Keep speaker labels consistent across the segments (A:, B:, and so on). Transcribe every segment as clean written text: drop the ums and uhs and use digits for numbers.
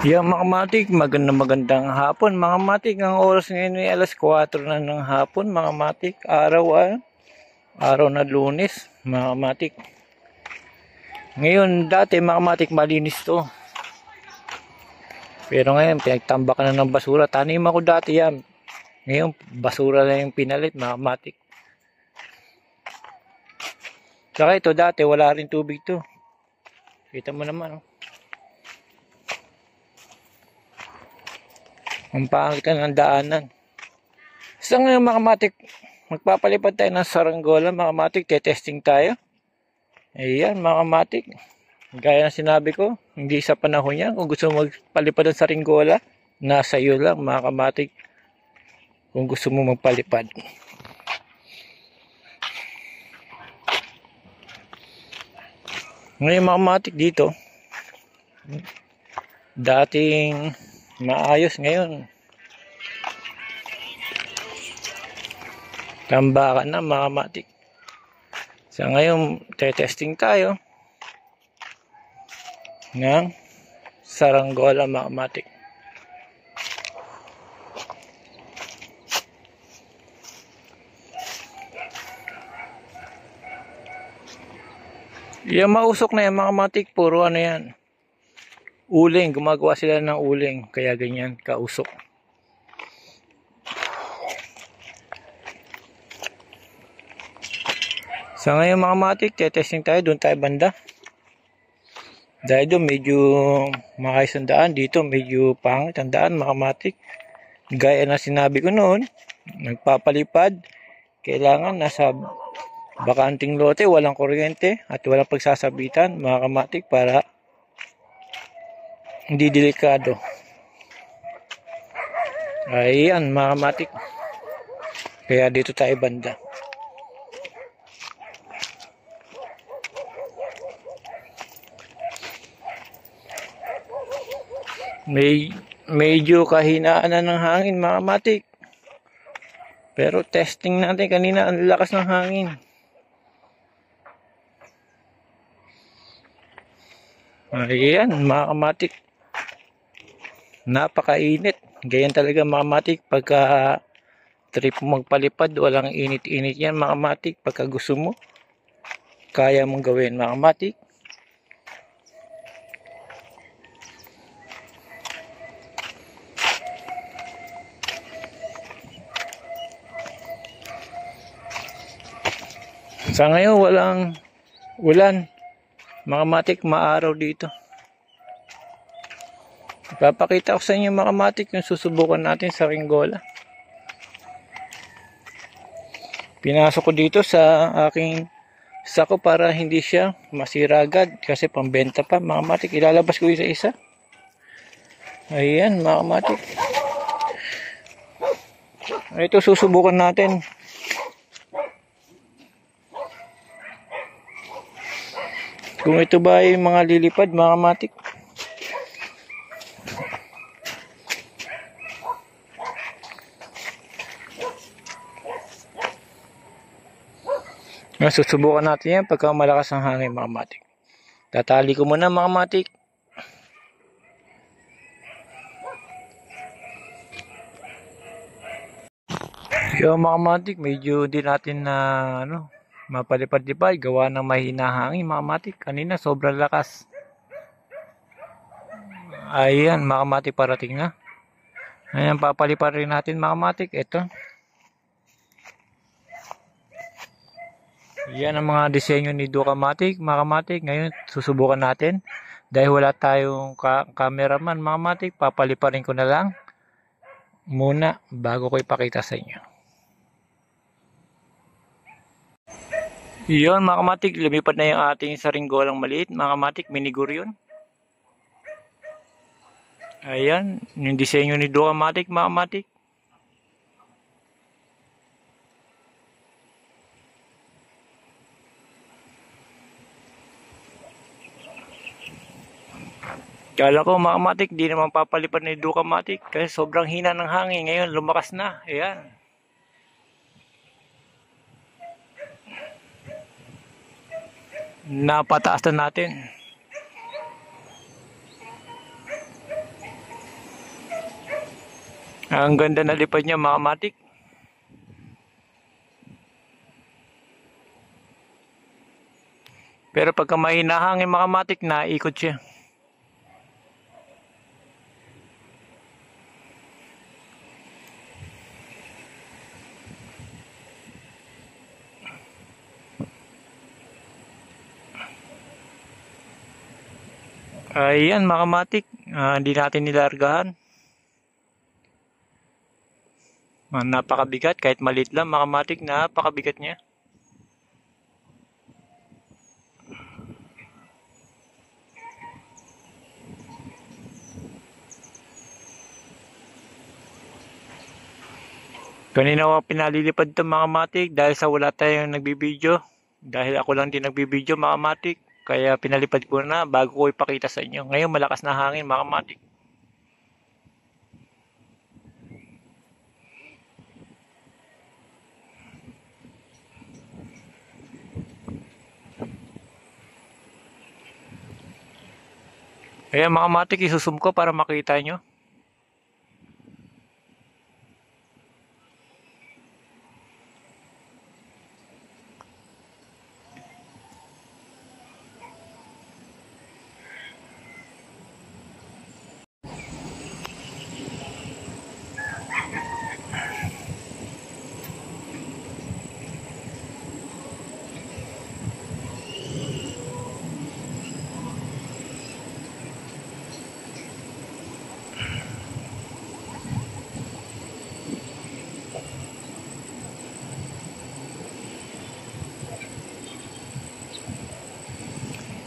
A: Yan mga matik, magandang hapon mga matik. Ang oras ngayon ay alas 4 na ng hapon mga matik. Araw na Lunes mga matik. Ngayon dati mga matik malinis to. Pero ngayon pinagtambakan na ng basura. Tanim ako dati yan. Ngayon basura na yung pinalit mga matik. Saka ito dati wala rin tubig to. Kita mo naman oh. Ang pangit ng daanan. Sa ngayon mga matik, magpapalipad tayo ng saranggola mga matik. Testing tayo. Ayan mga matik. Gaya ng sinabi ko, hindi sa panahon yan. Kung gusto mo magpalipad ng saranggola, nasa iyo lang mga kamatik. Kung gusto mo magpalipad. Ngayon mga matik dito, dating maayos ngayon. Tambakan na mga matik. Sa ngayon, testing tayo ng saranggola mga matik. Yung mausok na yan mga matik, puro ano yan. Uling, gumagawa sila ng uling. Kaya ganyan, kausok. Sa ngayon mga matik, testing tayo. Doon tayo banda. Dahil doon medyo makayos ang daan. Dito medyo pangit ang daan mga matik. Gaya na sinabi ko noon, nagpapalipad. Kailangan nasa bakanting lote, walang kuryente at walang pagsasabitan mga kamatik para hindi delikado. Ayan mga kamatik. Kaya dito tayo banda. Medyo kahinaan na ng hangin mga kamatik. Pero testing natin kanina ang lakas ng hangin. Ayan mga kamatik. Napakainit. Ganyan talaga mga kamatik. Pagka trip mo magpalipad, walang init-init yan mga kamatik. Pagka gusto mo, kaya mong gawin mga kamatik. Sa ngayon walang ulan. Mga matik, maaraw dito. Ipapakita ko sa inyo mga matik yung susubukan natin sa ringgola. Pinasok ko dito sa aking sako para hindi siya masira agad kasi pambenta pa mga matik. Ilalabas ko isa-isa. Ayan mga matik. Ito susubukan natin. Kung ito ba ay mga lilipad mga matik. Susubukan natin yan pagka malakas ang hangin mga matik. Tatali ko muna mga matik. Yung mga matik medyo di natin na mapalipad-lipad gawa ng mahina hangin mga matik. Kanina sobrang lakas. Ayan mga matik, parating na. Ayan, papalipad rin natin mga matik. Ito. Yan ang mga disenyo ni Ducamatic mga matik. Ngayon susubukan natin. Dahil wala tayong cameraman mga matik, papaliparin ko na lang muna bago ko ipakita sa inyo. Yun mga kamatik, lumipad na yung ating saringgolang maliit mga kamatik, minigur yun. Ayan, yung disenyo ni Ducamatic mga kamatik. Kala ko mga kamatik, di naman papalipad ni Ducamatic kasi sobrang hina ng hangin. Ngayon lumakas na, ayan. Napataas na natin. Ang ganda na lipad niya mga kamatik. Pero pagka mahina hangin mga kamatik, naikot siya. Ayan mga kamatik, hindi natin nilargahan. Napakabigat, kahit maliit lang mga kamatik, napakabigat niya. Kanina ako pinalilipad ito mga kamatik dahil sa wala tayong nagbibideo. Dahil ako lang din nagbibideo mga kamatik. Kaya pinalipad ko na bago ko ipakita sa inyo. Ngayon malakas na hangin mga kamatik. Kaya mga kamatik, isusum ko para makita nyo.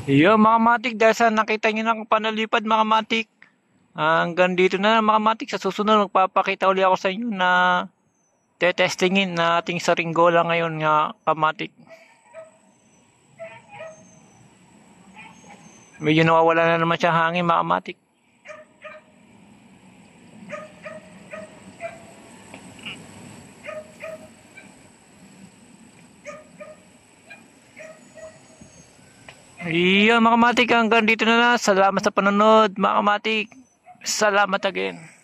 A: Yo mga matik, dahil sa nakita nyo ng panalipad mga matik, hanggang dito na mga matik. Sa susunod magpapakita uli ako sa inyo na tetestingin na ating saringgola ngayon nga kamatik. Medyo nawawala na naman siya hangin mga kamatik. Iyon mga kamatik, hanggang dito na. Salamat sa panonood mga kamatik. Salamat again.